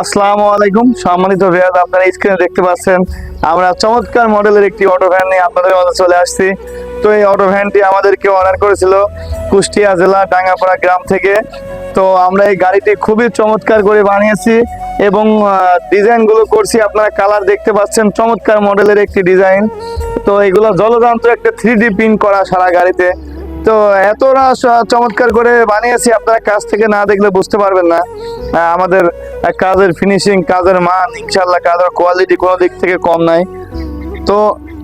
আসসালামু আলাইকুম সম্মানিত ভিউয়ার, আপনারা স্ক্রিনে দেখতে পাচ্ছেন আমরা চমৎকার মডেলের একটি অটো ভ্যান নিয়ে আপনাদের মাঝে চলে আসছি। তো এই অটো ভ্যানটি আমাদেরকে অর্ডার করেছিল কুষ্টিয়া জেলা ডাঙ্গাপাড়া গ্রাম থেকে। তো আমরা এই গাড়িটি খুবই চমৎকার করে বানিয়েছি এবং ডিজাইনগুলো করছি, আপনারা কালার দেখতে পাচ্ছেন, চমৎকার মডেলের একটি ডিজাইন। তো এগুলো জলযন্ত্র একটা 3D প্রিন্ট করা সারা গাড়িতে। তো এতটা চমৎকার করে বানিয়েছি, আপনারা কাছ থেকে না দেখলে বুঝতে পারবেন না আমাদের কাজের ফিনিশিং, কাজের মান, ইনশাল্লাহ কাজের কোয়ালিটি কোনো দিক থেকে কম নাই। তো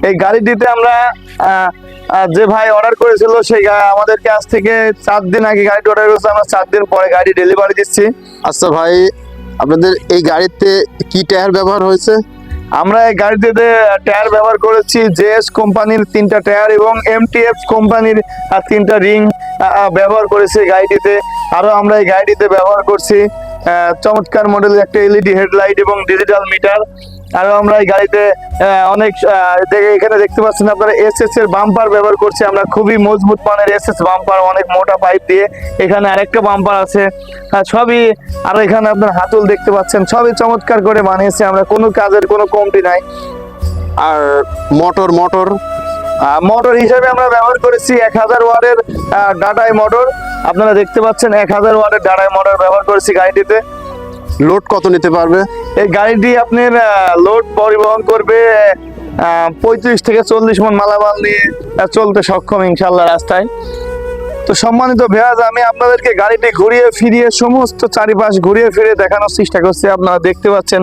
এই গাড়িটিতে আমরা যে ভাই অর্ডার করেছিল সেই আমাদের কাছ থেকে 4 দিন আগে গাড়িটি অর্ডার করেছে, আমরা 4 দিন পরে গাড়ি ডেলিভারি দিচ্ছি। আচ্ছা ভাই, আপনাদের এই গাড়িতে কি টায়ার ব্যবহার হয়েছে? আমরা এই গাড়িটিতে টায়ার ব্যবহার করেছি জেএস কোম্পানির 3টা টায়ার এবং এমটিএফ কোম্পানির 3টা রিং ব্যবহার করেছি গাড়িটিতে। আরো আমরা এই গাড়িটিতে ব্যবহার করছি চমৎকার মডেলের একটা এলইডি হেডলাইট এবং ডিজিটাল মিটার। আরো আমরা এই গাড়িতে অনেক এখানে দেখতে পাচ্ছেন আপনারা এসএস এর বাম্পার ব্যবহার করছি আমরা, খুবই মজবুত মানের এসএস বাম্পার, অনেক মোটা পাইপ দিয়ে। এখানে আরেকটা বাম্পার আছে, সবই। আর এখানে আপনার হাতল দেখতে পাচ্ছেন, সবই চমৎকার করে বানিয়েছি আমরা, কোনো কাজের কোনো কমতি নাই। আর মোটর মোটর হিসেবে আমরা ব্যবহার করেছি 1000 ওয়াটের ডাটাই মোটর। আপনারা দেখতে পাচ্ছেন 1000 ওয়াটের ডাটাই মোটর ব্যবহার করেছি গাড়িটিতে। লোড কত নিতে পারবে? এই গাড়িটি আপনার লোড পরিবহন করবে 35 থেকে 40 মণ মালামাল নিয়ে চলতে সক্ষম ইনশাল্লাহ রাস্তায়। তো সম্মানিত ভিউয়ার্স, আমি আপনাদেরকে গাড়িটি ঘুরিয়ে ফিরিয়ে সমস্ত চারিপাশ ঘুরিয়ে ফিরে দেখানোর চেষ্টা করছি। আপনারা দেখতে পাচ্ছেন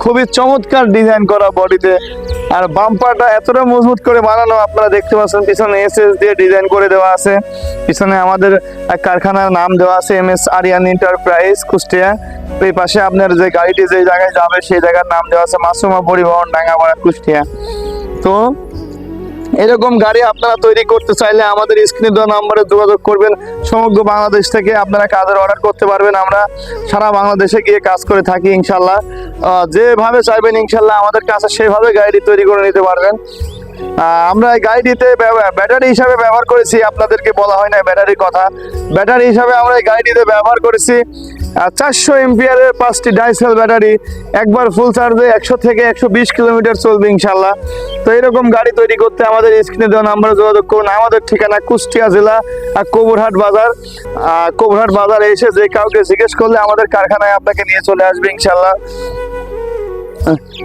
খুবই চমৎকার ডিজাইন করা বডিতে, আর বাম্পারটা এতটা মজবুত করে বানানো। আপনারা দেখতে পাচ্ছেন পিছনে এসএস দিয়ে ডিজাইন করে দেওয়া আছে, পিছনে আমাদের কারখানার নাম দেওয়া আছে এমএস আরিয়ান এন্টারপ্রাইজ কুষ্টিয়া। এই পাশে আপনার যে গাড়িটি যে জায়গায় যাবে সেই জায়গার নাম দেওয়া আছে মাসুমা পরিবহন ডাঙ্গাপাড়া কুষ্টিয়া। তো এরকম গাড়ি আপনারা তৈরি করতে চাইলে আমাদের স্ক্রিনে দেওয়া নম্বরে যোগাযোগ করবেন। সমগ্র বাংলাদেশ থেকে আপনারা কাজের অর্ডার করতে পারবেন। আমরা সারা বাংলাদেশে গিয়ে কাজ করে থাকি ইনশাল্লাহ। যেভাবে চাইবেন ইনশাল্লাহ আমাদের কাছে সেভাবে গাড়ি তৈরি করে নিতে পারবেন। আমরা এই গাড়িটিতে ব্যাটারি হিসাবে ব্যবহার করেছি, আপনাদেরকে বলা হয় না ব্যাটারির কথা। ব্যাটারি হিসাবে আমরা এই গাড়িটিতে ব্যবহার করেছি 400 এম্পিয়ারের 5টি ডাইসেল ব্যাটারি। একবার ফুল চার্জে 100 থেকে 120 কিলোমিটার চলবে ইনশাল্লাহ। তো এরকম গাড়ি তৈরি করতে আমাদের স্ক্রিনে দেওয়া নাম্বারে যোগাযোগ করুন। আমাদের ঠিকানা কুষ্টিয়া জেলা কবুরহাট বাজার। কবুরহাট বাজারে এসে যে কাউকে জিজ্ঞেস করলে আমাদের কারখানায় আপনাকে নিয়ে চলে আসবে ইনশাল্লাহ।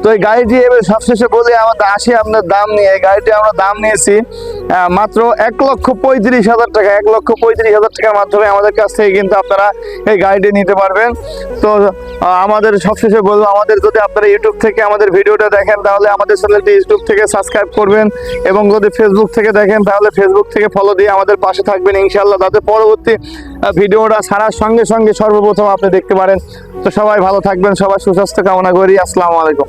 তো এই গাড়িটি এবার সবশেষে বলি আমাদের আপনার দাম নিয়ে, এই গাড়িটি আমরা দাম নিয়েছি মাত্র 1,35,000 টাকা। 1,35,000 টাকার মাধ্যমে আমাদের কাছ থেকে কিন্তু আপনারা এই গাড়িটি নিতে পারবেন। তো আমাদের সবশেষে বলবো, আমাদের যদি আপনারা ইউটিউব থেকে আমাদের ভিডিওটা দেখেন তাহলে আমাদের চ্যানেলটি ইউটিউব থেকে সাবস্ক্রাইব করবেন, এবং যদি ফেসবুক থেকে দেখেন তাহলে ফেসবুক থেকে ফলো দিয়ে আমাদের পাশে থাকবেন ইনশাল্লাহ, যাতে পরবর্তী ভিডিওটা ছাড়ার সঙ্গে সঙ্গে সর্বপ্রথম আপনি দেখতে পারেন। তো সবাই ভালো থাকবেন, সবাই সুস্বাস্থ্য কামনা করি। আসসালামু আলাইকুম।